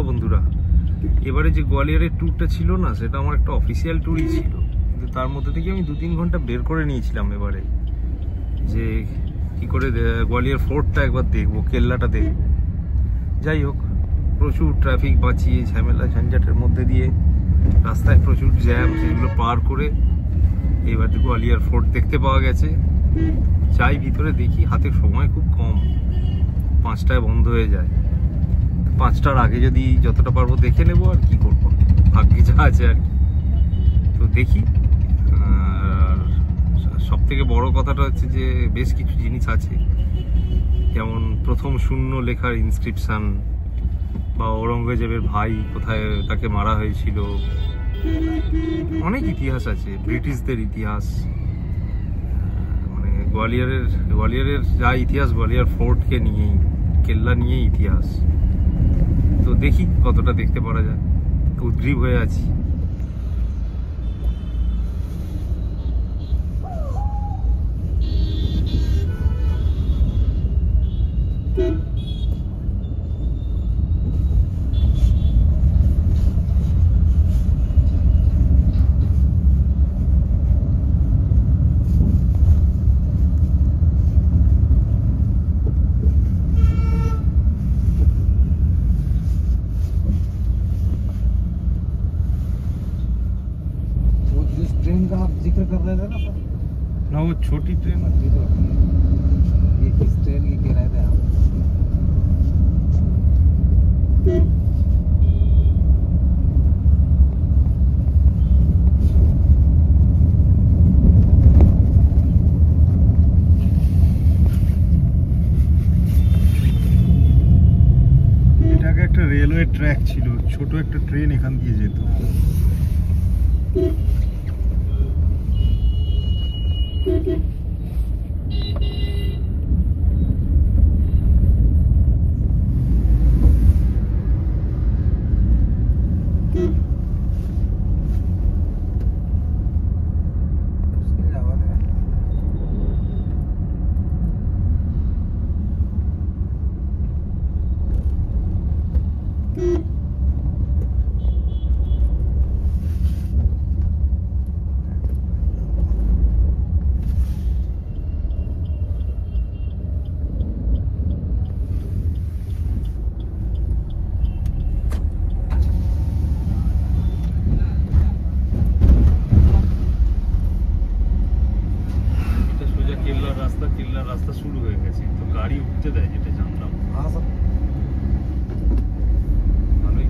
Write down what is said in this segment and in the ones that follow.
বন্ধুরা, এবারে যে গোয়ালিয়রের ট্যুরটা ছিল না, সেটা আমার একটা অফিসিয়াল ট্যুরই ছিল, কিন্তু তার মধ্যে থেকে আমি 2-3 ঘন্টা বের করে নিয়েছিলাম এবারে, যে কি করে গোয়ালিয়র ফোর্টটা একবার দেখবো, কেল্লাটা দেখবো। যাই হোক, প্রচুর ট্রাফিক বাঁচিয়ে ঝামেলা ঝঞ্ঝাটের মধ্যে দিয়ে রাস্তায় প্রচুর জ্যাম, সেগুলো পার করে এবার গোয়ালিয়র ফোর্ট দেখতে পাওয়া গেছে। যাই ভিতরে দেখি, হাতে সময় খুব কম, 5টায় বন্ধ হয়ে যায়। 5টার আগে যদি যতটা পারবো দেখে নেবো, আর কি করবো, ভাগ্যে যা আছে আর কি। তো দেখি, সব থেকে বড় কথাটা হচ্ছে যে বেশ কিছু জিনিস আছে, যেমন প্রথম শূন্য লেখার ইনস্ক্রিপশন, বা ঔরঙ্গজেবের ভাই কোথায় তাকে মারা হয়েছিল, অনেক ইতিহাস আছে, ব্রিটিশদের ইতিহাস, মানে গোয়ালিয়রের যা ইতিহাস, গোয়ালিয়র ফোর্টকে নিয়েই, কেল্লা নিয়েই ইতিহাস। তো দেখি কতটা দেখতে পারা যায়, উদ্গ্রীব হয়ে আছি। ट्रेन का आप जिक्र कर रहे थे ना, वो छोटी ट्रेन, ये किस ट्रेन की कह रहे थे आप? এটাকে একটা রেলওয়ে ট্র্যাক ছিল, ছোট একটা ট্রেন এখান দিয়ে যেত। কেল্লার রাস্তা শুরু হয়ে গেছে, তো গাড়ি উঠতে দেয়, যেটা জানলাম। ভালোই,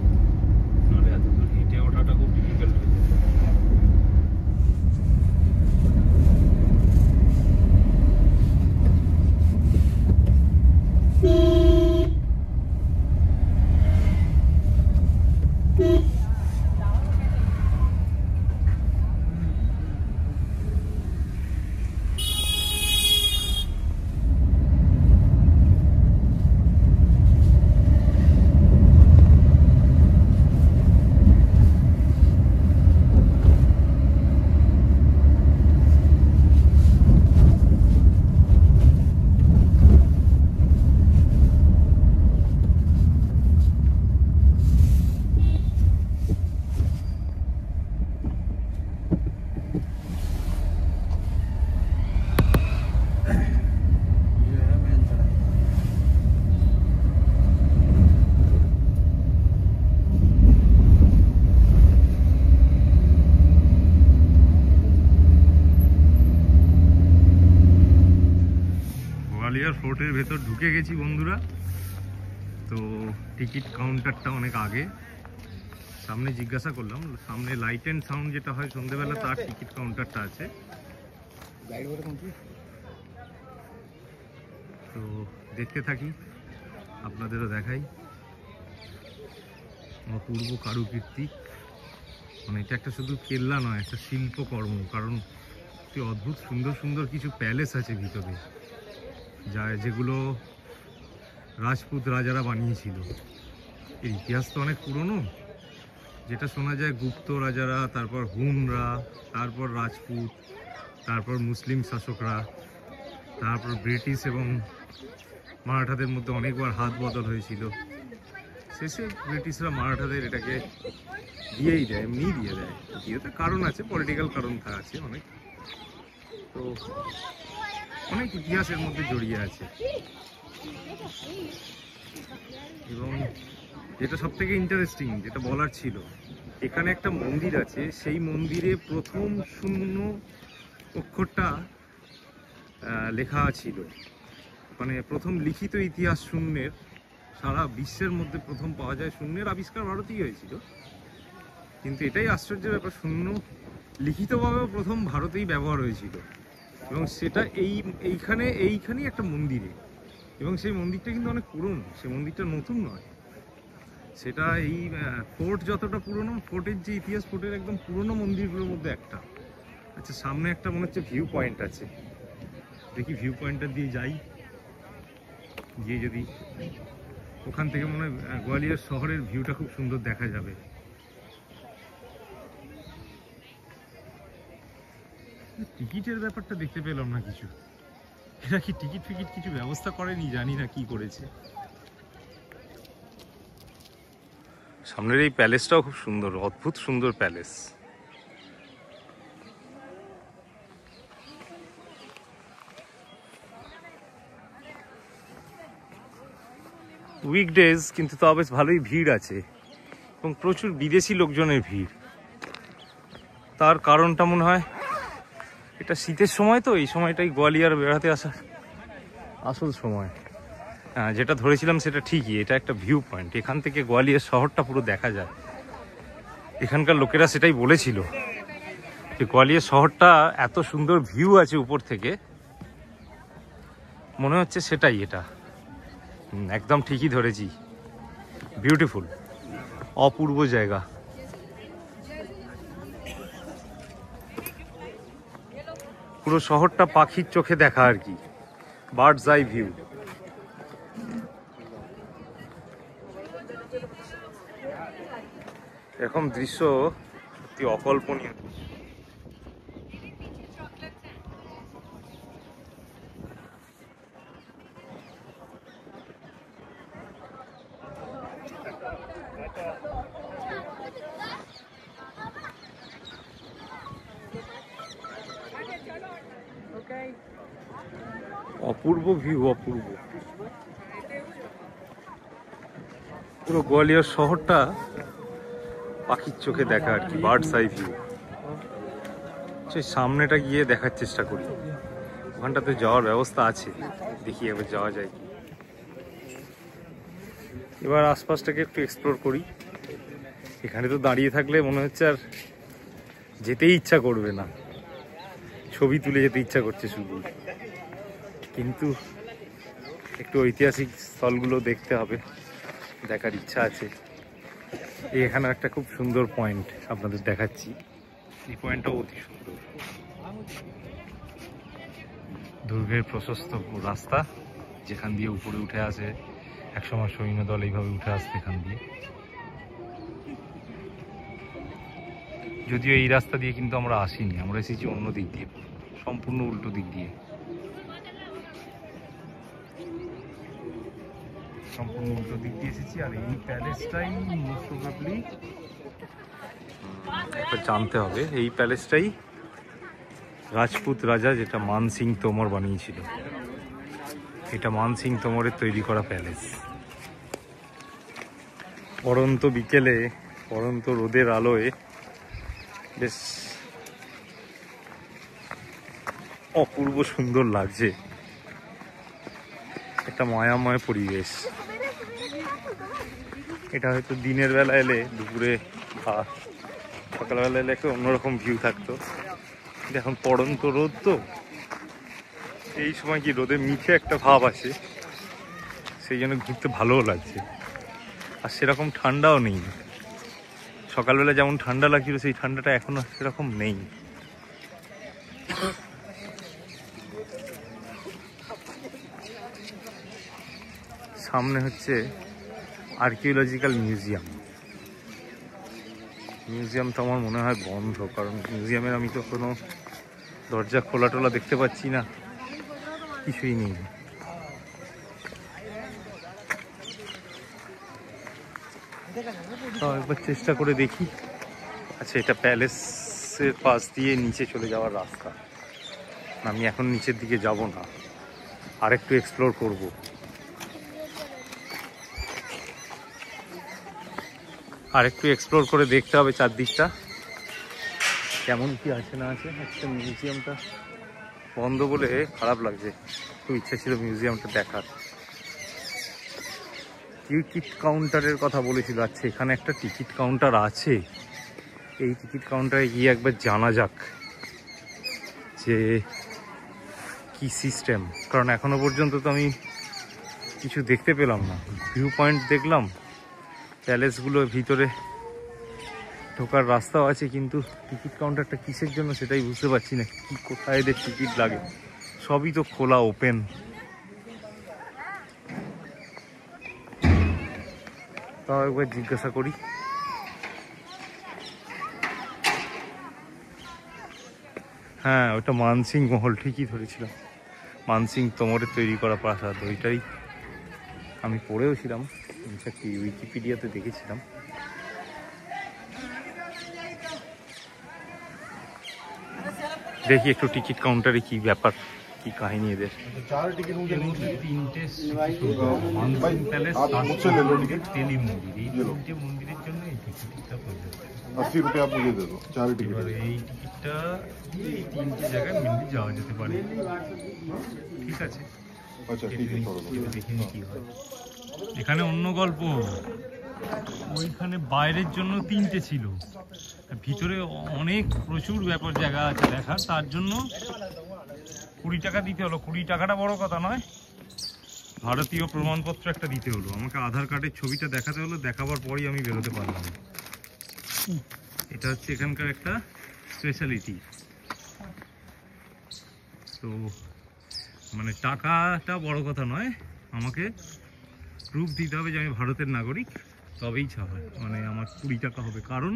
নাহলে এত দূর হেঁটে ওঠাটা খুব ডিফিকাল্ট হয়ে যেত। গোয়ালিয়র ফোর্টের ভেতর ঢুকে গেছি বন্ধুরা। তো টিকিট কাউন্টারটা অনেক আগে, সামনে জিজ্ঞাসা করলাম, সামনে লাইট অ্যান্ড সাউন্ড যেটা হয় সন্ধ্যেবেলা, তার টিকিট কাউন্টারটা আছে। তো দেখতে থাকি, আপনাদেরও দেখাই। অপূর্ব কারুকীর্তি, মানে এটা একটা শুধু কেল্লা নয়, একটা শিল্পকর্ম, কারণ অদ্ভুত সুন্দর সুন্দর কিছু প্যালেস আছে ভিতরে, যেগুলো রাজপুত রাজারা বানিয়েছিল। এর ইতিহাস তো অনেক পুরনো, যেটা শোনা যায় গুপ্ত রাজারা, তারপর হুনরা, তারপর রাজপুত, তারপর মুসলিম শাসকরা, তারপর ব্রিটিশ এবং মারাঠাদের মধ্যে অনেকবার হাত বদল হয়েছিল। শেষে ব্রিটিশরা মারাঠাদের এটাকে দিয়েই দেয়, এমনিই দিয়ে দেয়। দিয়েতে কারণ আছে, পলিটিক্যাল কারণ আছে অনেক, তো অনেক ইতিহাসের মধ্যে জড়িয়ে আছে। এবং যেটা সব থেকে ইন্টারেস্টিং, যেটা বলার ছিল, এখানে একটা মন্দির আছে, সেই মন্দিরে প্রথম শূন্য অক্ষরটা লেখা ছিল, মানে প্রথম লিখিত ইতিহাস শূন্যের, সারা বিশ্বের মধ্যে প্রথম পাওয়া যায়। শূন্যের আবিষ্কার ভারতেই হয়েছিল, কিন্তু এটাই আশ্চর্যের ব্যাপার, শূন্য লিখিতভাবেও প্রথম ভারতেই ব্যবহার হয়েছিল। এবং সেটা এইখানেই একটা মন্দিরে, এবং সেই মন্দিরটা কিন্তু অনেক পুরনো, সেই মন্দিরটা নতুন নয়। সেটা এই ফোর্ট যতটা পুরনো, ফোর্টের যে ইতিহাস, ফোর্টের একদম পুরনো মন্দিরগুলোর মধ্যে একটা। আচ্ছা, সামনে একটা মনে হচ্ছে ভিউ পয়েন্ট আছে, দেখি ভিউ পয়েন্টটা দিয়ে যাই, গিয়ে যদি ওখান থেকে মনে হয় গোয়ালিয়র শহরের ভিউটা খুব সুন্দর দেখা যাবে। টিকিটের ব্যাপারটা দেখতে পেলাম না কিছু, এরা কি টিকিট ফিকিট কিছু ব্যবস্থা করেনি, জানি না কি করেছে। সামনের এই প্যালেসটাও খুব সুন্দর, অদ্ভুত সুন্দর প্যালেস। উইকডেজ, কিন্তু তাও বেশ ভালোই ভিড় আছে এবং প্রচুর বিদেশি লোকজনের ভিড়। তার কারণটা মনে হয় এটা শীতের সময়, তো এই সময়টাই গোয়ালিয়র বেড়াতে আসার আসল সময়। যেটা ধরেছিলাম সেটা ঠিকই, এটা একটা ভিউ পয়েন্ট, এখান থেকে গোয়ালিয়র শহরটা পুরো দেখা যায়। এখানকার লোকেরা সেটাই বলেছিল যে গোয়ালিয়র শহরটা এত সুন্দর ভিউ আছে উপর থেকে, মনে হচ্ছে সেটাই এটা। একদম ঠিকই ধরেছি, বিউটিফুল, অপূর্ব জায়গা। পুরো শহরটা পাখির চোখে দেখা আর কি, বার্ডস আই ভিউ। এরকম দৃশ্য সত্যি অকল্পনীয়। অপূর্ব ভিউ, অপূর্ব। পুরো গোয়ালিয়র শহরটা পাখির চোখে দেখা আর কি, বার্ডস আই ভিউ। সেই সামনেটা গিয়ে দেখার চেষ্টা করি, ওখানটাতে যাওয়ার ব্যবস্থা আছে, দেখি এবার যাওয়া যায় কি। এবার আশপাশটাকে একটু এক্সপ্লোর করি। এখানে তো দাঁড়িয়ে থাকলে মনে হচ্ছে আর যেতেই ইচ্ছা করবে না, ছবি তুলে যেতে ইচ্ছা করছে শুধু। কিন্তু একটু ঐতিহাসিক স্থলগুলো দেখতে হবে, দেখার ইচ্ছা আছে। এখানে একটা খুব সুন্দর পয়েন্ট আপনাদের দেখাচ্ছি, এই পয়েন্টটাও অতি সুন্দর। দুর্গের প্রশস্ত রাস্তা, যেখান দিয়ে উপরে উঠে আসে, একসময় সৈন্যদল এইভাবে উঠে আসছে এখান দিয়ে। যদিও এই রাস্তা দিয়ে কিন্তু আমরা আসিনি, আমরা এসেছি অন্য দিক দিয়ে, সম্পূর্ণ উল্টো দিক দিয়ে, সম্পূর্ণ উল্টো দিক দিয়ে এসেছি। আর এই প্যালেসটাই মোস্ট প্রবাবলি, এটা জানতে হবে, এই প্যালেসটাই রাজপুত রাজা, যেটা মান সিং তোমর বানিয়েছিল। এটা মান সিং তোমরের তৈরি করা প্যালেস। পড়ন্ত বিকেলে, পড়ন্ত রোদের আলোয় বেশ অপূর্ব সুন্দর লাগছে, একটা মায়াময় পরিবেশ। এটা হয়তো দিনের বেলা এলে, দুপুরে বা সকালবেলা এলে একটা অন্যরকম ভিউ থাকতো, এখন পড়ন্ত রোদ, তো এই সময় কি রোদে মিঠে একটা ভাব আসে, সেই জন্য ঘুরতে ভালোও লাগছে। আর সেরকম ঠান্ডাও নেই, সকালবেলা যেমন ঠান্ডা লাগছিল সেই ঠান্ডাটা এখনো সেরকম নেই। সামনে হচ্ছে আর্কিওলজিক্যাল মিউজিয়াম। মিউজিয়াম তো আমার মনে হয় বন্ধ, কারণ মিউজিয়ামের আমি তো কোনো দরজা খোলা টোলা দেখতে পাচ্ছি না, কিছুই নেই। তো একবার চেষ্টা করে দেখি। আচ্ছা, এটা প্যালেসের পাশ দিয়ে নিচে চলে যাওয়ার রাস্তা। আমি এখন নিচের দিকে যাব না, আর একটু এক্সপ্লোর করব। আর একটু এক্সপ্লোর করে দেখতে হবে চারদিকটা কেমন কি আছে না আছে। একটা মিউজিয়ামটা বন্ধ বলে খারাপ লাগছে, খুব ইচ্ছা ছিল মিউজিয়ামটা দেখার। টিকিট কাউন্টারের কথা বলেছিল। আচ্ছা, এখানে একটা টিকিট কাউন্টার আছে, এই টিকিট কাউন্টারে গিয়ে একবার জানা যাক যে কি সিস্টেম, কারণ এখনো পর্যন্ত তো আমি কিছু দেখতে পেলাম না। ভিউ পয়েন্ট দেখলাম, প্যালেসগুলোর ভিতরে ঢোকার রাস্তাও আছে, কিন্তু টিকিট কাউন্টারটা কিসের জন্য সেটাই বুঝতে পারছি না। কি কোথায় এদের টিকিট লাগে, সবই তো খোলা, ওপেন। তাও একবার জিজ্ঞাসা করি। হ্যাঁ, ওটা মানসিং মহল, ঠিকই ধরেছিলাম। মানসিং তোমরের তৈরি করা প্রাসাদ, ওইটাই আমি পড়েও ছিলাম, কি উইকিপিডিয়াতে দেখেছিলাম। দেখি একটু টিকিট কাউন্টারে কি ব্যাপার, কি কাহিনী এদের। মন্দিরের জন্য এই টিকিটটা প্রয়োজন। 80 रुपये आप मुझे दे दो, 4 टिकट। এই টিকিটটা এই তিনটে জায়গায় মেনলি যাওয়া যেতে পারে, ঠিক আছে। अच्छा ठीक है, छोड़ो। দেখিনি কি হয়। এখানে অন্য গল্প, ওইখানে বাইরের জন্য তিনটে ছিল, ভিতরে অনেক প্রচুর ব্যাপার জায়গা আছে দেখার, তার জন্য 20 টাকা দিতে হলো। 20 টাকাটা বড় কথা নয়, ভারতীয় প্রমাণপত্র একটা দিতে হলো। আমাকে আধার কার্ডের ছবিটা দেখাতে হলো, দেখাবার পরই আমি বেরোতে পারলাম। এটা হচ্ছে এখানকার একটা স্পেশালিটি। তো মানে টাকাটা বড় কথা নয়, আমাকে প্রুফ দিতে হবে যে আমি ভারতের নাগরিক, তবেই ছাড়। মানে আমার 20 টাকা হবে, কারণ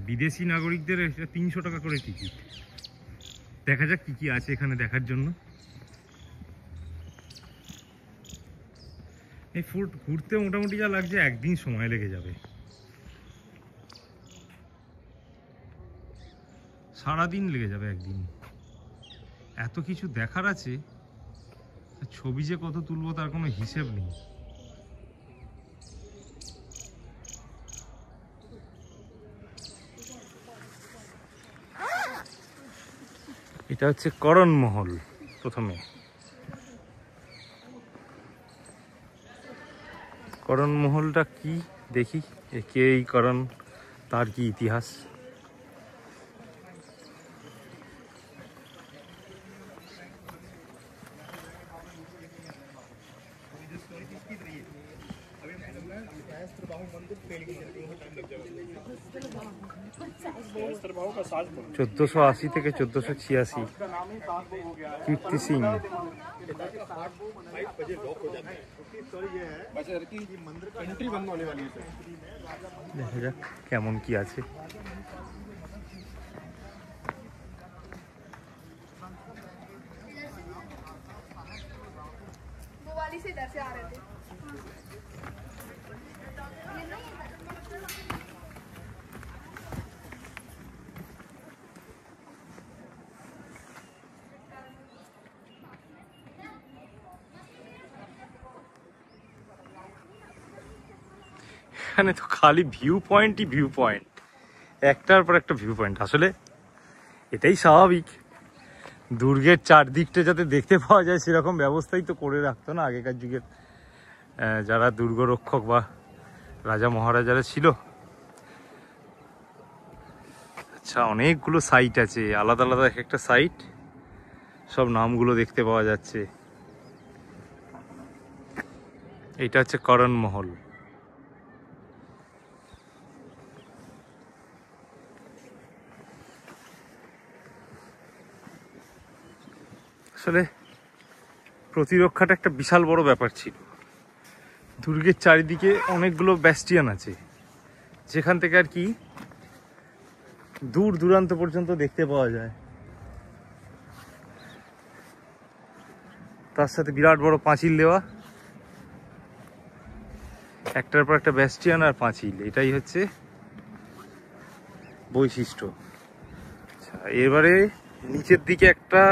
বিদেশি নাগরিকদের 300 টাকা করে টিকিট। দেখা যাক কি কি আছে এখানে দেখার জন্য। এই ফুট ঘুরতে মোটামুটি যা লাগছে একদিন সময় লেগে যাবে, সারাদিন লেগে যাবে একদিন। এত কিছু দেখার আছে, ছবি যে কত তুলবো তার কোনো হিসেব নেই। এটা হচ্ছে করণ মহল। প্রথমে করণ মহলটা কি দেখি, কে এই করণ, তার কি ইতিহাস। চোদ্দশো 80 থেকে 1486 কীর্তি সিং। দেখা যাক কেমন কি আছে। से इधर से आ रहे थे। এখানে তো খালি ভিউ পয়েন্টই ভিউ পয়েন্ট, একটার পর একটা ভিউ পয়েন্ট। আসলে এটাই স্বাভাবিক, দুর্গের চারদিকটা যাতে দেখতে পাওয়া যায় সেরকম ব্যবস্থাই তো করে রাখতো না আগেকার যুগের যারা দুর্গরক্ষক বা রাজা মহারাজারা ছিল। আচ্ছা, অনেকগুলো সাইট আছে, আলাদা আলাদা এক একটা সাইট, সব নামগুলো দেখতে পাওয়া যাচ্ছে। এইটা হচ্ছে করণ মহল। আসলে প্রতিরক্ষাটা একটা বিশাল বড় ব্যাপার ছিল। দুর্গের চারিদিকে অনেকগুলো ব্যাস্টিয়ান আছে, যেখান থেকে আর কি দূর দূরান্ত পর্যন্ত দেখতে পাওয়া যায়। তার সাথে বিরাট বড় পাঁচিল দেওয়া, একটার পর একটা ব্যাস্টিয়ান আর পাঁচিল, এটাই হচ্ছে বৈশিষ্ট্য। আচ্ছা, এবারে নিচের দিকে একটা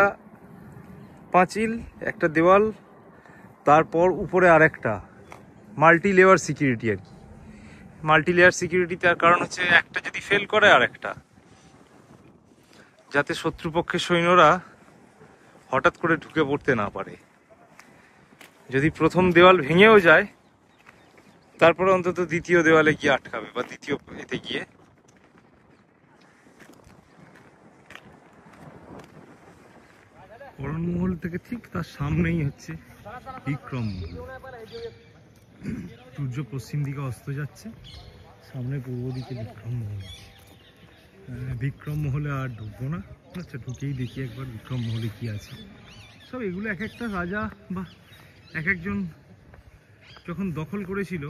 পাঁচিল, একটা দেওয়াল, তারপর উপরে আর একটা মাল্টি লেয়ার সিকিউরিটি আর কি। মাল্টি লেয়ার সিকিউরিটি তার কারণ হচ্ছে একটা যদি ফেল করে আর একটা, যাতে শত্রুপক্ষের সৈন্যরা হঠাৎ করে ঢুকে পড়তে না পারে। যদি প্রথম দেওয়াল ভেঙেও যায়, তারপরে অন্তত দ্বিতীয় দেওয়ালে গিয়ে আটকাবে বা দ্বিতীয় এতে গিয়ে। করণমহল থেকে ঠিক তার সামনেই হচ্ছে বিক্রম মহল। সূর্য পশ্চিম দিকে অস্ত যাচ্ছে, সামনে পূর্ব দিকে বিক্রম মহল। বিক্রম মহলে আর ঢুকবো না, আচ্ছা ঢুকেই দেখি একবার বিক্রম মহলে কি আছে। সব এগুলো এক একটা রাজা বা এক একজন যখন দখল করেছিল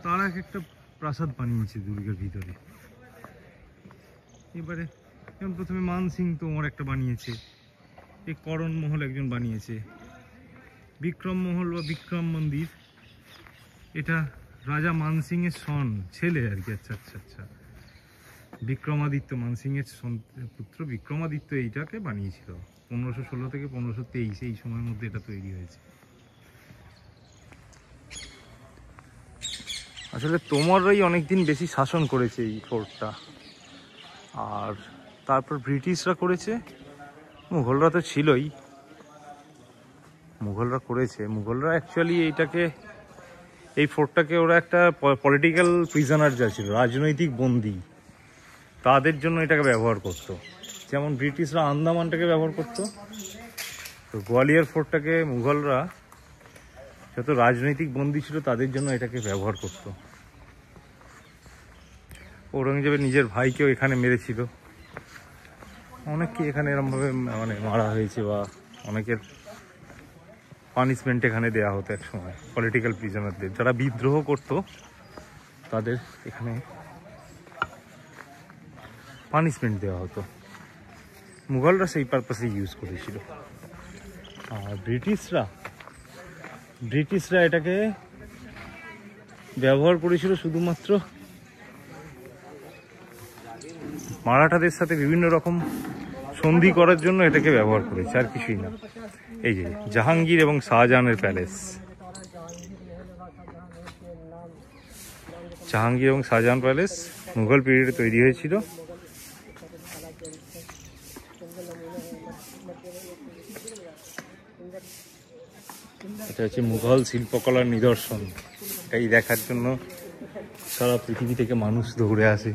তারা এক একটা প্রাসাদ বানিয়েছে দুর্গের ভিতরে। এবারে যেমন প্রথমে মান সিং তোমর একটা বানিয়েছে, এই করণ মহল একজন বানিয়েছে, বিক্রম মহল বা বিক্রম মন্দির এটা রাজা মানসিং এর সন ছেলে আর কি। আচ্ছা আচ্ছা আচ্ছা, বিক্রমাদিত্য মানসিং এর পুত্র বিক্রমাদিত্য এইটাকে বানিয়েছিল 1516 থেকে 1523 এই সময়ের মধ্যে এটা তৈরি হয়েছে। আসলে তোমরাই অনেকদিন বেশি শাসন করেছে এই ফোর্টটা, আর তারপর ব্রিটিশরা করেছে, মুঘলরা তো ছিলই, মুঘলরা করেছে। মুঘলরা অ্যাকচুয়ালি এইটাকে, এই ফোর্টটাকে ওরা একটা পলিটিক্যাল প্রিজনার যা ছিল, রাজনৈতিক বন্দী, তাদের জন্য এটাকে ব্যবহার করত। যেমন ব্রিটিশরা আন্দামানটাকে ব্যবহার করত, তো গোয়ালিয়র ফোর্টটাকে মুঘলরা যত রাজনৈতিক বন্দী ছিল তাদের জন্য এটাকে ব্যবহার করত। ঔরঙ্গজেবের নিজের ভাইকেও এখানে মেরেছিল, অনেককে এখানে এরমভাবে মানে মারা হয়েছে বা অনেকের পানিশমেন্ট এখানে দেওয়া হতো এক সময়। পলিটিক্যাল প্রিজনারদের যারা বিদ্রোহ করত তাদের এখানে পানিশমেন্ট দেওয়া হতো। মুঘলরা সেই পারপাসে ইউজ করেছিল। আর ব্রিটিশরা এটাকে ব্যবহার করেছিল শুধুমাত্র মারাঠাদের সাথে বিভিন্ন রকম সন্ধি করার জন্য এটাকে ব্যবহার করেছে, আর কিছুই না। এই যে জাহাঙ্গীর এবং শাহজাহানের প্যালেস, জাহাঙ্গীর এবং শাহজাহান প্যালেস মুঘল পিরিয়ডে তৈরি হয়েছিল। এটা হচ্ছে মুঘল শিল্পকলার নিদর্শন, এটাই দেখার জন্য সারা পৃথিবী থেকে মানুষ দৌড়ে আসে।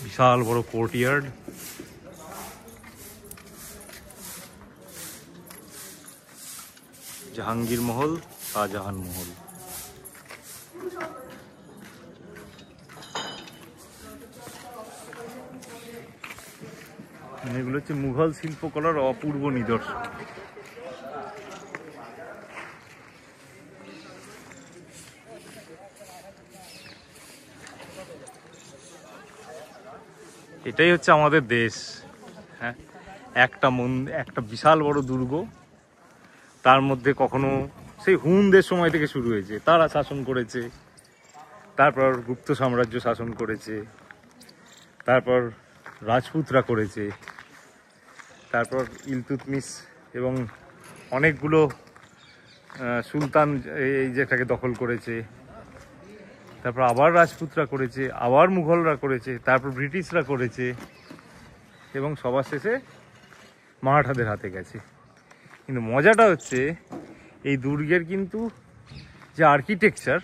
বিশাল বড় কোর্টইয়ার্ড, জাহাঙ্গীর মহল, শাহজাহান মহল। এগুলো হচ্ছে মুঘল শিল্পকলার অপূর্ব নিদর্শন। এটাই হচ্ছে আমাদের দেশ। হ্যাঁ, একটা বিশাল বড় দুর্গ, তার মধ্যে কখনো সেই হুনদের সময় থেকে শুরু হয়েছে, তারা শাসন করেছে, তারপর গুপ্ত সাম্রাজ্য শাসন করেছে, তারপর রাজপুতরা করেছে, তারপর ইলতুৎমিশ এবং অনেকগুলো সুলতান এই জায়গাটাকে দখল করেছে, তারপর আবার রাজপুতরা করেছে, আবার মুঘলরা করেছে, তারপর ব্রিটিশরা করেছে এবং সবার শেষে মারাঠাদের হাতে গেছে। কিন্তু মজাটা হচ্ছে এই দুর্গের কিন্তু যে আর্কিটেকচার,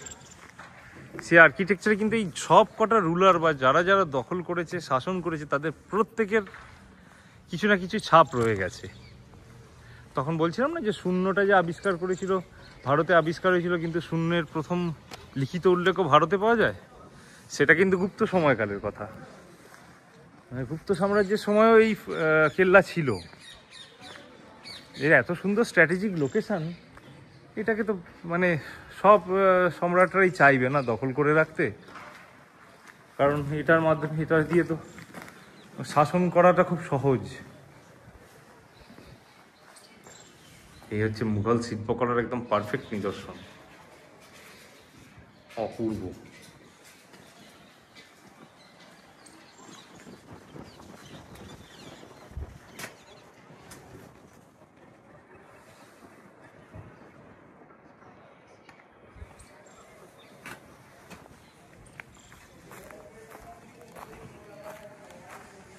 সেই আর্কিটেকচারে কিন্তু এই সব কটা রুলার বা যারা যারা দখল করেছে, শাসন করেছে, তাদের প্রত্যেকের কিছু না কিছু ছাপ রয়ে গেছে। তখন বলছিলাম না যে শূন্যটা যে আবিষ্কার করেছিল, ভারতে আবিষ্কার হয়েছিল, কিন্তু শূন্যের প্রথম লিখিত উল্লেখও ভারতে পাওয়া যায়, সেটা কিন্তু গুপ্ত সময়কালের কথা। মানে গুপ্ত সাম্রাজ্যের সময়ও এই কেল্লা ছিল। এর এত সুন্দর স্ট্র্যাটেজিক লোকেশন, এটাকে তো মানে সব সম্রাটরাই চাইবে না দখল করে রাখতে, কারণ এটার মাধ্যমে, এটা দিয়ে তো শাসন করাটা খুব সহজ। এই হচ্ছে মুঘল শিল্পকলার একদম পারফেক্ট নিদর্শন, অপূর্ব।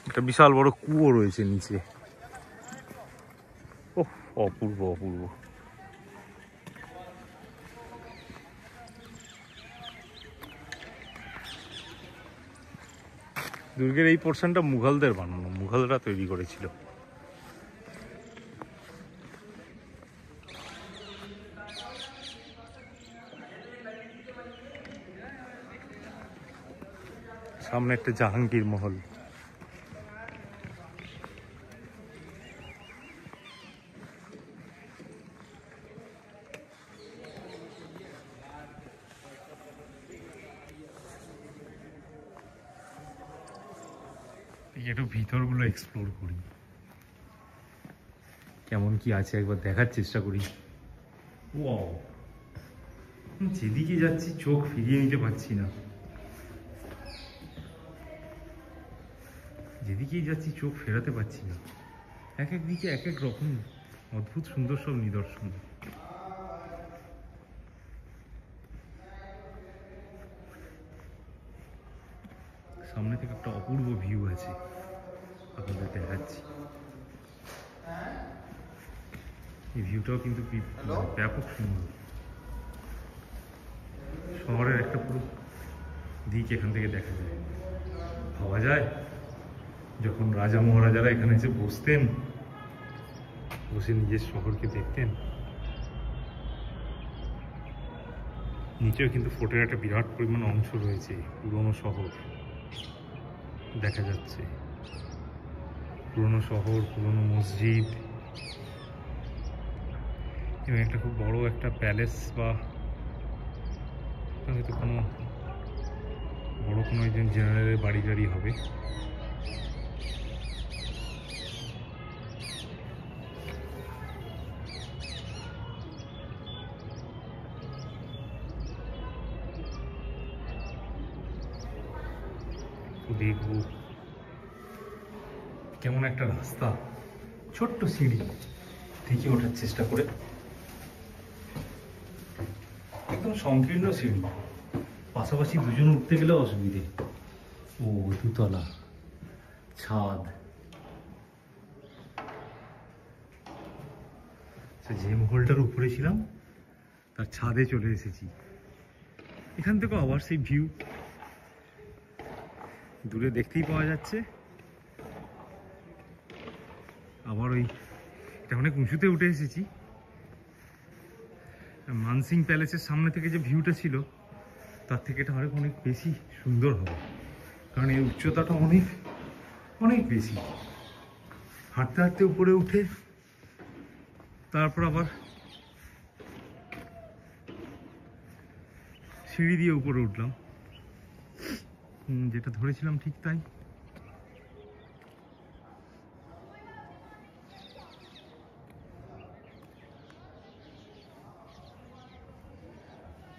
একটা বিশাল বড় কুয়ো রয়েছে নিচে, ওহ অপূর্ব অপূর্ব। দুর্গের এই পোর্শনটা মুঘলদের বানানো, মুঘলরা তৈরি করেছিল। সামনে একটা জাহাঙ্গীর মহল। একটু ভিতরগুলো এক্সপ্লোর করি, কেমন কি আছে একবার দেখার চেষ্টা করি। ওয়াও, যেদিকে যাচ্ছি চোখ ফিরিয়ে নিতে পারছি না, যেদিকেই যাচ্ছি চোখ ফেরাতে পারছি না। এক এক দিকে এক এক রকম অদ্ভুত সুন্দর সব নিদর্শন। সামনে থেকে একটা অপূর্ব ভিউ আছে, আপনাদের দেখাচ্ছি। এই ভিউটাও কিন্তু ব্যাপক সুন্দর। শহরের একটা পুরো দিক এখান থেকে দেখা যায়। ভাবা যায় যখন রাজা মহারাজারা এখানে এসে বসতেন, বসে নিজের শহরকে দেখতেন। নিচেও কিন্তু ফোর্টের একটা বিরাট পরিমাণ অংশ রয়েছে, পুরনো শহর দেখা যাচ্ছে। পুরনো শহর, পুরনো মসজিদ এবং একটা খুব বড় একটা প্যালেস, বা হয়তো কোনো বড় কোনো একজন জেনারেলের বাড়ি গাড়ি হবে। দেখবো কেমন একটা রাস্তা, ছোট্ট সিঁড়ি থেকে ওঠার চেষ্টা করে, একদম সংকীর্ণ সিঁড়ি, পাশাপাশি দুজন উঠতে গেলে অসুবিধে। ও দুতলা ছাদ, যে মহলটার উপরে ছিলাম তার ছাদে চলে এসেছি। এখান থেকে আবার সেই ভিউ দূরে দেখতেই পাওয়া যাচ্ছে। আবার ওই এটা অনেক উঁচুতে উঠে এসেছি। মানসিং প্যালেসের সামনে থেকে যে ভিউটা ছিল তার থেকে এটা আরেক অনেক বেশি সুন্দর হবে, কারণ এই উচ্চতাটা অনেক অনেক বেশি। হাঁটতে হাঁটতে উপরে উঠে তারপর আবার সিঁড়ি দিয়ে উপরে উঠলাম, যেটা ধরেছিলাম ঠিক তাই।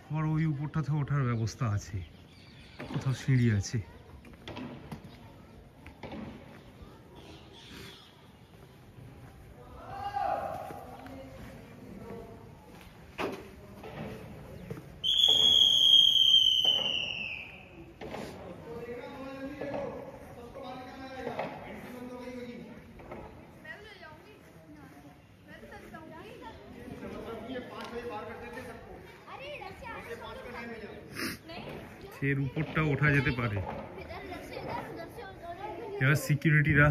আবার ওই উপরটাতে ওঠার ব্যবস্থা আছে, কোথাও সিঁড়ি আছে। এর উপরটা ওঠা যেতে পারে। এবার সিকিউরিটিরা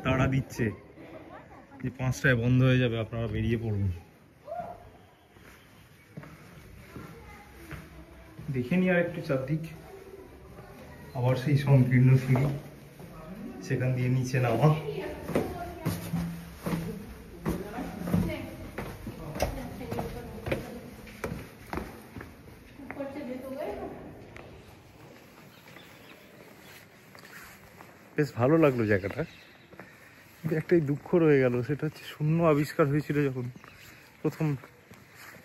তাড়া দিচ্ছে যে 5টায় বন্ধ হয়ে যাবে, আপনারা বেরিয়ে পড়ুন। দেখে নি আর একটু চারদিক। আবার সেই সংকীর্ণ সিঁড়ি, সেখান দিয়ে নিচে নামা। বেশ ভালো লাগলো জায়গাটা, কিন্তু একটাই দুঃখ রয়ে গেল, সেটা হচ্ছে শূন্য আবিষ্কার হয়েছিল যখন, প্রথম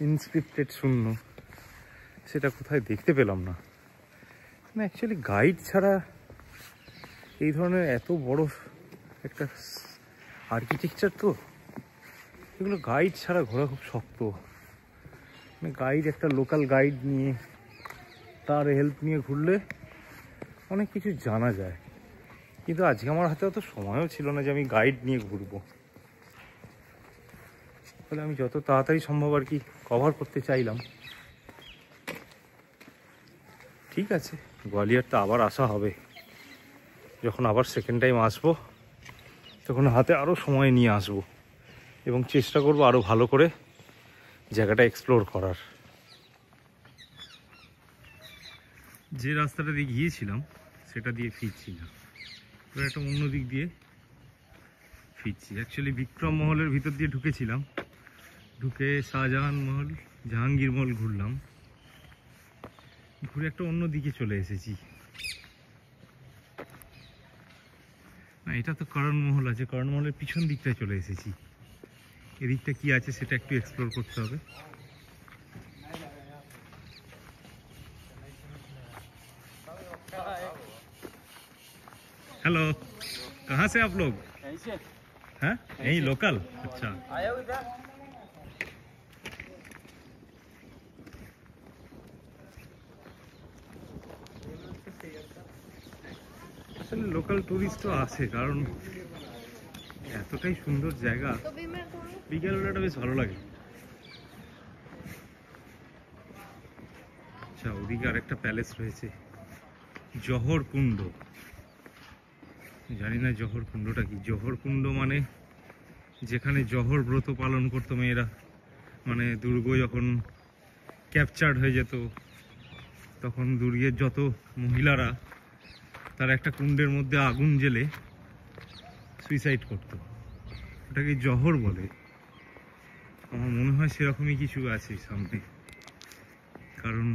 ইনস্ক্রিপ্টেড শূন্য, সেটা কোথায় দেখতে পেলাম না। মানে অ্যাকচুয়ালি গাইড ছাড়া এই ধরনের এত বড় একটা আর্কিটেকচার, তো এগুলো গাইড ছাড়া ঘোরা খুব শক্ত। মানে গাইড, একটা লোকাল গাইড নিয়ে তার হেল্প নিয়ে ঘুরলে অনেক কিছু জানা যায়, কিন্তু আজকে আমার হাতে অত সময়ও ছিল না যে আমি গাইড নিয়ে ঘুরবো। তাহলে আমি যত তাড়াতাড়ি সম্ভব আর কি কভার করতে চাইলাম। ঠিক আছে, গোয়ালিয়রটা আবার আসা হবে, যখন আবার সেকেন্ড টাইম আসবো তখন হাতে আরও সময় নিয়ে আসবো এবং চেষ্টা করব আরও ভালো করে জায়গাটা এক্সপ্লোর করার। যে রাস্তাটা দিয়ে গিয়েছিলাম সেটা দিয়ে ফিরছি না, এবার একটা অন্য দিক দিয়ে ফিরছি। অ্যাকচুয়ালি বিক্রম মহলের ভিতর দিয়ে ঢুকেছিলাম, ঢুকে শাহজাহান মহল, জাহাঙ্গীর মহল ঘুরলাম, ঘুরে একটা অন্য দিকে চলে এসেছি। না, এটা তো করণ মহল আছে, করণ মহলের পিছন দিকটায় চলে এসেছি। এদিকটা কি আছে সেটা একটু এক্সপ্লোর করতে হবে। हेलो, कहाँ से आप लोग? हैं? यहीं लोकल? अच्छा। আসলে লোকাল টুরিস্টও আছে, কারণ এতটাই সুন্দর জায়গা, বিকেলবেলাটা বেশ ভালো লাগে। আচ্ছা, ওদিকে আরেকটা প্যালেস রয়েছে, জহর কুণ্ড। জানি না জহর কুণ্ডটা কি। জহর কুণ্ড মানে যেখানে জহর ব্রত পালন করতো মেয়েরা, মানে দুর্গ যখন ক্যাপচার্ড হয়ে যেত তখন দুর্গের যত মহিলারা তার একটা কুণ্ডের মধ্যে আগুন জ্বেলে সুইসাইড করতো, ওটাকে জহর বলে। আমার মনে হয় সেরকমই কিছু আছে সামনে, কারণ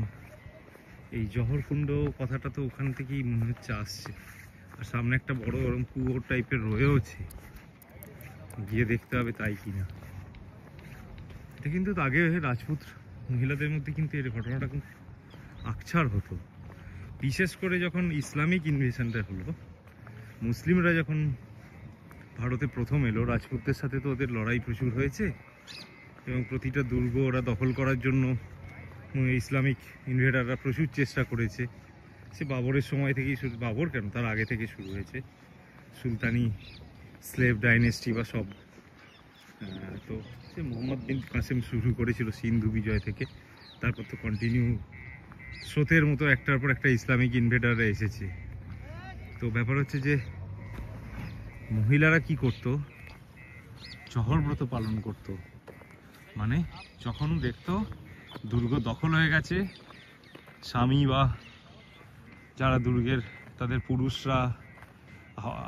এই জহর কুণ্ড কথাটা তো ওখান থেকেই মনে হচ্ছে আসছে। আর সামনে একটা বড় ওরকম কুয়ো টাইপের রয়েছে, গিয়ে দেখতে হবে তাই কিনা। এটা কিন্তু আগে রাজপুত মহিলাদের মধ্যে কিন্তু এর ঘটনাটা খুব আকছার হতো, বিশেষ করে যখন ইসলামিক ইনভেশনটা হলো, মুসলিমরা যখন ভারতে প্রথম এলো, রাজপুতদের সাথে তো ওদের লড়াই প্রচুর হয়েছে এবং প্রতিটা দুর্গ ওরা দখল করার জন্য ইসলামিক ইনভেডাররা প্রচুর চেষ্টা করেছে। সে বাবরের সময় থেকেই শুরু, বাবর কেন, তার আগে থেকে শুরু হয়েছে সুলতানি স্লেভ ডাইনেস্টি বা সব। তো সে মোহাম্মদ বিন কাসেম শুরু করেছিল সিন্ধু বিজয় থেকে, তারপর তো কন্টিনিউ স্রোতের মতো একটার পর একটা ইসলামিক ইনভেডাররা এসেছে। তো ব্যাপার হচ্ছে যে মহিলারা কি করতো, জহর ব্রত পালন করতো। মানে যখন দেখতো দুর্গ দখল হয়ে গেছে, স্বামী বা যারা দুর্গের তাদের পুরুষরা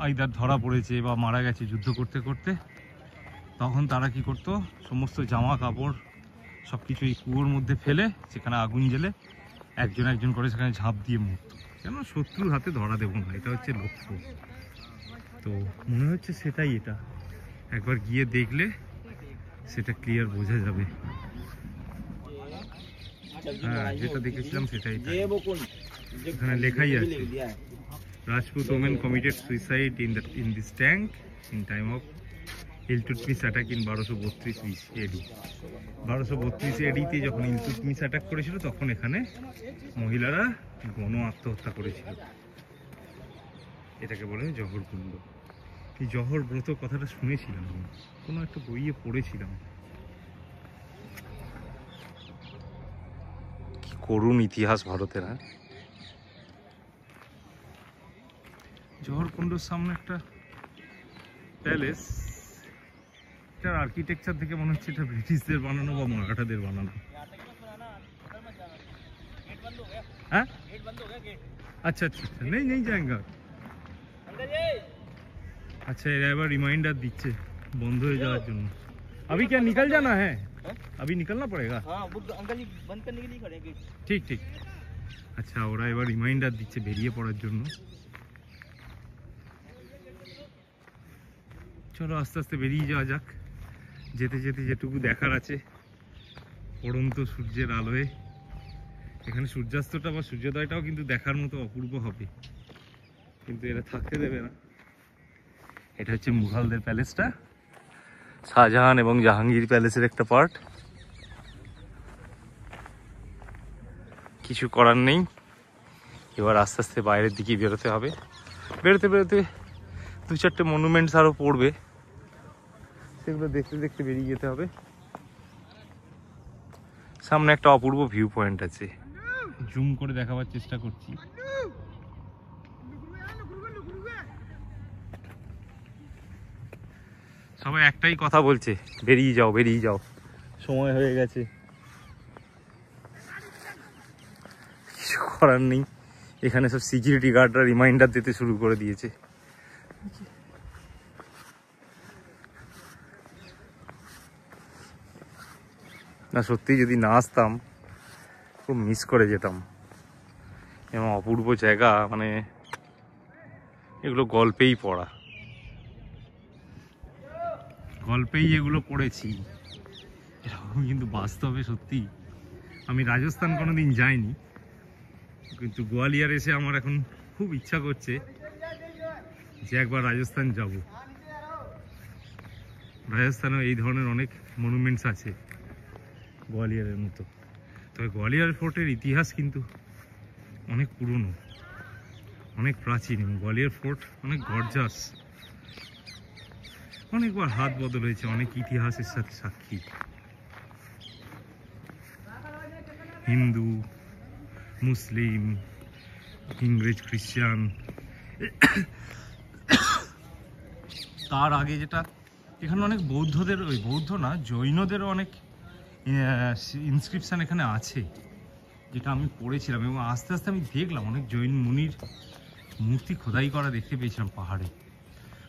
আইদার ধরা পড়েছে বা মারা গেছে যুদ্ধ করতে করতে, তখন তারা কি করতো, সমস্ত জামা কাপড় সব কিছু এই কুয়োর মধ্যে ফেলে সেখানে আগুন জ্বেলে একজন একজন করে সেখানে ঝাঁপ দিয়ে মরতো, কেন শত্রুর হাতে ধরা দেবো না, এটা হচ্ছে লক্ষ্য। তো মনে হচ্ছে সেটাই এটা, একবার গিয়ে দেখলে সেটা ক্লিয়ার বোঝা যাবে। হ্যাঁ, যেটা দেখেছিলাম সেটাই, এখানে লেখাই আছে Rajput women committed suicide in this tank in time of Iltutmish attack in 1232 এডি। 1232 এডিতে যখন ইলতুৎমিশ অ্যাটাক করেছিল তখন এখানে মহিলারা গণ আত্মহত্যা করেছিল। এটাকে বলে জহর কুণ্ড। এই জহর ব্রত কথাটা শুনেছিলাম, কোনো একটা বইয়ে পড়েছিলাম। কি করুণ ইতিহাস ভারতের। হ্যাঁ, জহর কুণ্ডর সামনে একটা প্যালেস, এটার আর্কিটেকচার থেকে মনে হচ্ছে এটা ব্রিটিশদের বানানো বা মারাঠাদের বানানো। হ্যাঁ, আচ্ছা আচ্ছা আচ্ছা, নেই নেই জায়গা। अच्छा ये एवर रिमाइंडर दीजिए बंद हो जाने जন্য। अभी क्या निकल जाना है? अभी निकलना पड़ेगा? हाँ, वो अंकल जी बंद करने के लिए करेंगे। ठीक ठीक। अच्छा, ওরা এবার রিমাইন্ডার দিচ্ছে বেরিয়ে পড়ার জন্য। চলো আস্তে আস্তে বেরিয়ে যাওয়া যাক, যেতে যেতে যেটুকু দেখার আছে পড়ন্ত সূর্যের আলোয় এখানে সূর্যাস্তটা বা সূর্যোদয়টাও কিন্তু দেখার মতো অপূর্ব হবে, কিন্তু এরা থাকতে দেবে না। এটা হচ্ছে মুঘলদের প্যালেসটা, শাহজাহান এবং জাহাঙ্গীর প্যালেসের একটা পার্ট। কিছু করার নেই, এবার আস্তে আস্তে বাইরের দিকে বেরোতে হবে। বেরোতে বেরোতে দু চারটে মনুমেন্টস আরও পড়বে, সেগুলো দেখতে দেখতে বেরিয়ে যেতে হবে। সামনে একটা অপূর্ব ভিউ পয়েন্ট আছে, জুম করে দেখাবার চেষ্টা করছি। সবাই একটাই কথা বলছে, বেরিয়ে যাও বেরিয়ে যাও, সময় হয়ে গেছে। কিছু করার নেই, এখানে সব সিকিউরিটি গার্ডরা রিমাইন্ডার দিতে শুরু করে দিয়েছে। না সত্যি যদি না আসতাম খুব মিস করে যেতাম। এবং অপূর্ব জায়গা, মানে এগুলো গল্পেই পড়া, গল্পেই এগুলো পড়েছি, এরকম কিন্তু বাস্তবে সত্যি। আমি রাজস্থান কোনোদিন যাইনি, কিন্তু গোয়ালিয়র এসে আমার এখন খুব ইচ্ছা করছে যে একবার রাজস্থান যাব। রাজস্থানেও এই ধরনের অনেক মনুমেন্টস আছে গোয়ালিয়রের মতো। তবে গোয়ালিয়র ফোর্টের ইতিহাস কিন্তু অনেক পুরনো, অনেক প্রাচীন, এবং গোয়ালিয়র ফোর্ট অনেক গর্জাস। অনেকবার হাত বদল হয়েছে, অনেক ইতিহাসের সাথে সাক্ষী। হিন্দু, মুসলিম, ইংরেজ, খ্রিস্টান, তার আগে যেটা এখানে অনেক বৌদ্ধদের, ওই বৌদ্ধ না জৈনদেরও অনেক ইনস্ক্রিপশন এখানে আছে, যেটা আমি পড়েছিলাম। এবং আস্তে আস্তে আমি দেখলাম অনেক জৈন মুনির মূর্তি খোদাই করা দেখতে পেয়েছিলাম পাহাড়ে।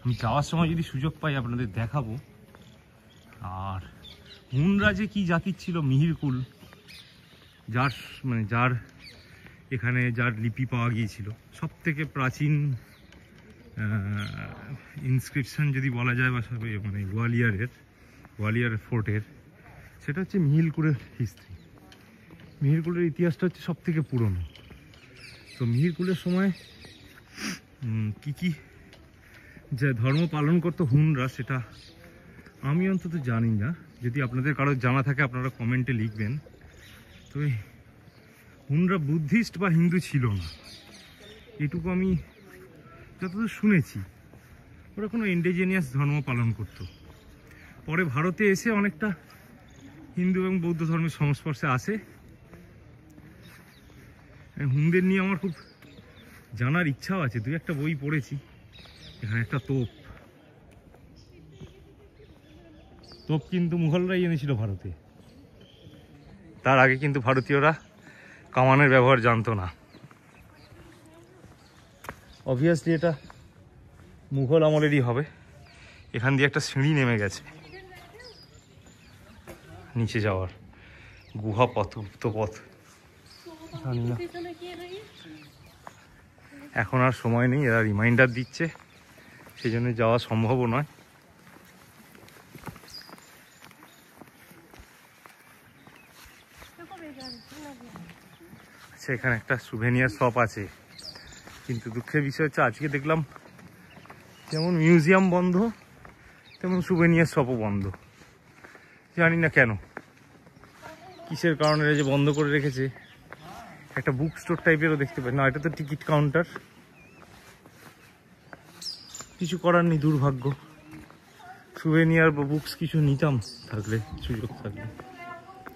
আমি যাওয়ার সময় যদি সুযোগ পাই আপনাদের দেখাবো। আর হুনরা যে কি জাতির ছিল, মিহিরকুল, যার এখানে যার লিপি পাওয়া গিয়েছিল, সব থেকে প্রাচীন ইনস্ক্রিপশন যদি বলা যায় বা মানে গোয়ালিয়র ফোর্টের, সেটা হচ্ছে মিহিরকুলের হিস্ট্রি। মিহিরকুলের ইতিহাসটা হচ্ছে সব থেকে পুরনো। তো মিহিরকুলের সময় কি যে ধর্ম পালন করতো হুনরা, সেটা আমি অন্তত জানি না। যদি আপনাদের কারো জানা থাকে আপনারা কমেন্টে লিখবেন। তো হুনরা বুদ্ধিস্ট বা হিন্দু ছিল না, এটুকু আমি যতদূর শুনেছি। ওরা কোনো ইন্ডিজিনিয়াস ধর্ম পালন করত। পরে ভারতে এসে অনেকটা হিন্দু এবং বৌদ্ধ ধর্মের সংস্পর্শে আসে। হুনদের নিয়ে আমার খুব জানার ইচ্ছাও আছে, দুই একটা বই পড়েছি। এখানে একটা তোপ কিন্তু মুঘলরাই এনেছিল ভারতে। তার আগে কিন্তু ভারতীয়রা কামানের ব্যবহার জানতো না। অবভিয়াসলি এটা মুঘল আমলেরই হবে। এখান দিয়ে একটা সিঁড়ি নেমে গেছে নিচে যাওয়ার, গুহা পথ, গুপ্ত পথ। জানি না, এখন আর সময় নেই, এরা রিমাইন্ডার দিচ্ছে, সেই জন্য যাওয়া সম্ভবও নয়। আচ্ছা, এখানে একটা সুভেনিয়ার শপ আছে, কিন্তু দুঃখের বিষয় হচ্ছে আজকে দেখলাম যেমন মিউজিয়াম বন্ধ তেমন সুভেনিয়ার শপও বন্ধ। জানি না কেন, কিসের কারণে যে বন্ধ করে রেখেছে। একটা বুক স্টোর টাইপেরও দেখতে পাই না, এটা তো টিকিট কাউন্টার। কিছু করার নেই, দুর্ভাগ্য। সুভেনিয়ার বা বুকস কিছু নিতাম থাকলে, সুযোগ থাকলে,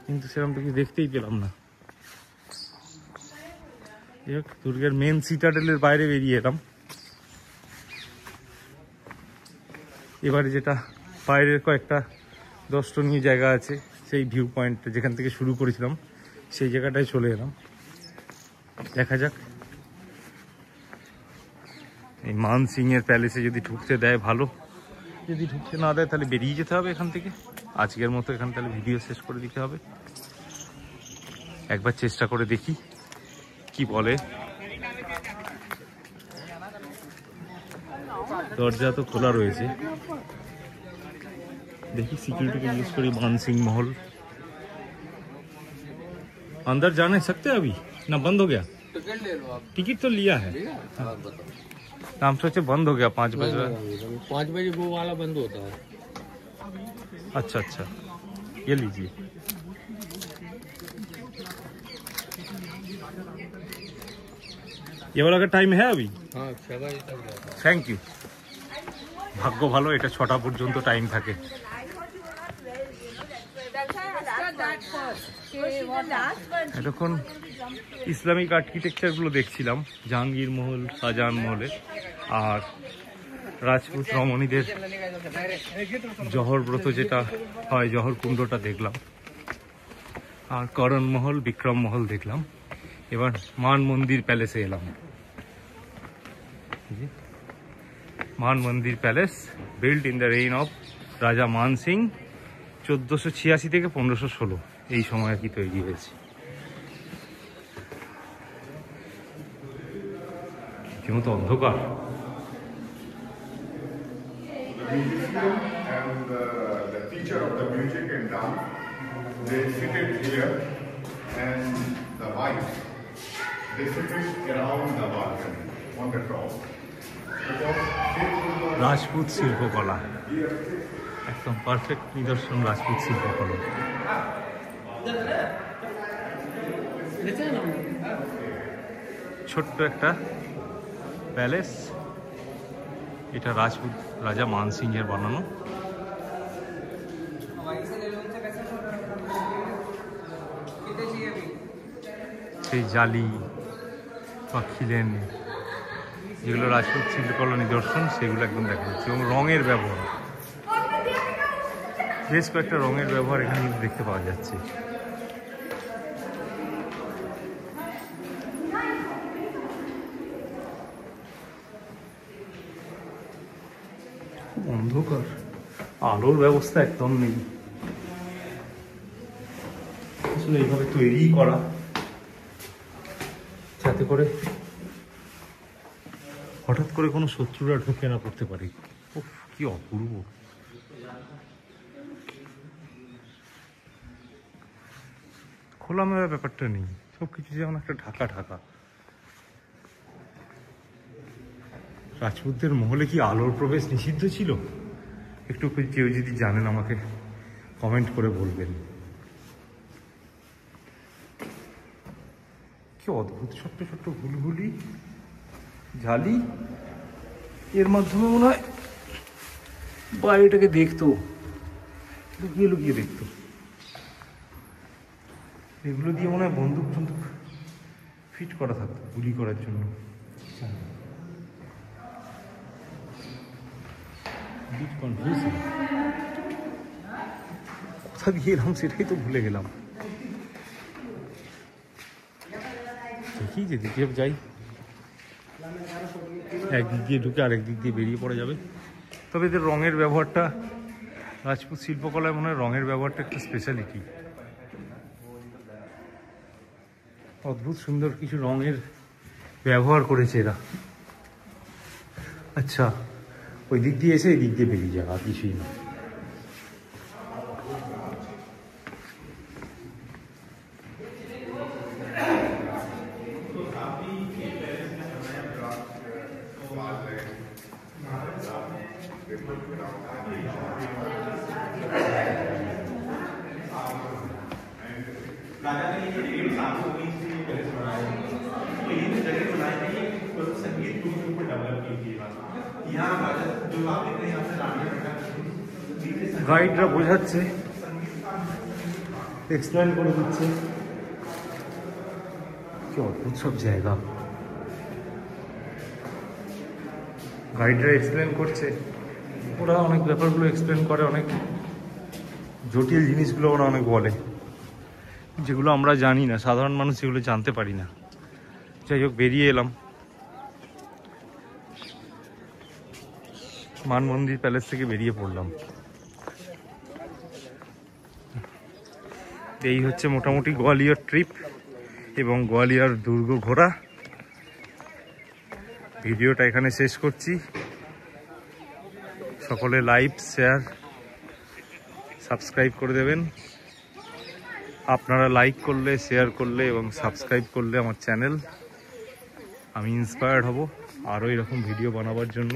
কিন্তু সেরকম তো কিছু দেখতেই পেলাম না। দুর্গের মেন সিটাডেলের বাইরে বেরিয়ে এলাম। এবারে যেটা বাইরের কয়েকটা দর্শনীয় জায়গা আছে, সেই ভিউ পয়েন্টটা যেখান থেকে শুরু করেছিলাম সেই জায়গাটায় চলে এলাম। দেখা যাক, এই মান সিং এর প্যালেসে যদি ঢুকতে দেয় ভালো, যদি ঢুকতে না দেয় তাহলে বেরিয়ে যেতে হবে এখান থেকে। আজকের মতো এখান তাহলে ভিডিও শেষ করে দিতে হবে। একবার চেষ্টা করে দেখি কি বলে। দরজা তো খোলা রয়েছে, দেখি সিকিউরিটিকে জিজ্ঞেস করি মান সিং মহল अंदर जा नहीं सकते अभी ना, बंद हो गया? टिकट ले लो आप। टिकट तो लिया है, हाँ, बताओ। हम सोचे बंद हो गया 5 बजे। 5 बजे वो वाला बंद होता है। अच्छा अच्छा, ये लीजिए। ये वाला का टाइम है अभी? हाँ 6 बजे तक रहता है। Thank you. ভাগ্য ভালো, এটা 6টা পর্যন্ত টাইম থাকে। এতক্ষণ ইসলামিক আর্কিটেকচারগুলো দেখছিলাম, জাহাঙ্গীর মহল, শাহজাহান মহলে, আর রাজপুত রমণীদের জহর ব্রত যেটা হয়, জহর কুণ্ডটা দেখলাম, আর করণ মহল, বিক্রম মহল দেখলাম। এবার মান মন্দির প্যালেসে এলাম। মান মন্দির palace build in the rain of রাজা মান সিং, 1486 থেকে 1516 এই সময় কি তৈরি হয়েছে। রীতিমতো অন্ধকার। And the teacher of the music and dance, they seated here, and the wife, they seated around the balcony on the top. Rajput শিল্পকলা, একদম পারফেক্ট নিদর্শন রাজপুত শিল্পকলা। ছোট্ট একটা প্যালেস, এটা রাজপুত রাজা মান সিং এর বানানো। সেই জালি বা খিলেন, যেগুলো রাজপুত শিল্পকলা নিদর্শন, সেগুলো একদম দেখা যাচ্ছে। এবং রঙের ব্যবহার, বেশ কয়েকটা রঙের ব্যবহার এখানে কিন্তু দেখতে পাওয়া যাচ্ছে। খুব অন্ধকার, আলোর ব্যবস্থা একদম নেই। আসলে এইভাবে তৈরি করা যাতে করে হঠাৎ করে কোনো শত্রুরা ঢুকে না পড়তে পারে। উফ, কি অপূর্ব। খোলামেলা ব্যাপারটা নেই, সবকিছু যেমন একটা ঢাকা ঢাকা। রাজপুতদের মহলে কি আলোর প্রবেশ নিষিদ্ধ ছিল? একটু কেউ যদি জানেন আমাকে কমেন্ট করে বলবেন। কি অদ্ভুত ছোট্ট ছোট্ট গুলগুলি, জালি, এর মাধ্যমে মনে হয় বাইরেটাকে দেখতো, লুকিয়ে লুকিয়ে দেখতো। এগুলো দিয়ে মনে হয় বন্দুক টন্দুক ফিট করা থাকতো গুলি করার জন্য। কোথা দিয়ে এলাম সেটাই তো ভুলে গেলাম। দেখি যেদিকে যাই, একদিক দিয়ে ঢুকে আরেক দিক দিয়ে বেরিয়ে পড়া যাবে। তবে এদের রঙের ব্যবহারটা, রাজপুত শিল্পকলায় মনে হয় রঙের ব্যবহারটা একটা স্পেশালিটি। অদ্ভুত সুন্দর কিছু রঙের ব্যবহার করেছে এরা। আচ্ছা, ওই দিক দিয়ে এসে এই দিক দিয়ে বেরিয়ে যাওয়া, আর কিছুই না। গাইডরা বোঝাচ্ছে, এক্সপ্লেন করে দিচ্ছে। কি অদ্ভুত সব জায়গা, গাইডরা এক্সপ্লেন করছে। ওরা অনেক ব্যাপারগুলো এক্সপ্লেন করে, অনেক জটিল জিনিসগুলো ওরা অনেক বলে, যেগুলো আমরা জানি না, সাধারণ মানুষ যেগুলো জানতে পারি না। যাই হোক, বেরিয়ে এলাম মান মন্দির প্যালেস থেকে, বেরিয়ে পড়লাম। এই হচ্ছে মোটামুটি গোয়ালিয়র ট্রিপ এবং গোয়ালিয়র দুর্গ ঘোরা। ভিডিওটা এখানে শেষ করছি। সকলে লাইক, শেয়ার, সাবস্ক্রাইব করে দেবেন। আপনারা লাইক করলে, শেয়ার করলে এবং সাবস্ক্রাইব করলে আমার চ্যানেল, আমি ইন্সপায়ার্ড হব আরও এরকম ভিডিও বানাবার জন্য।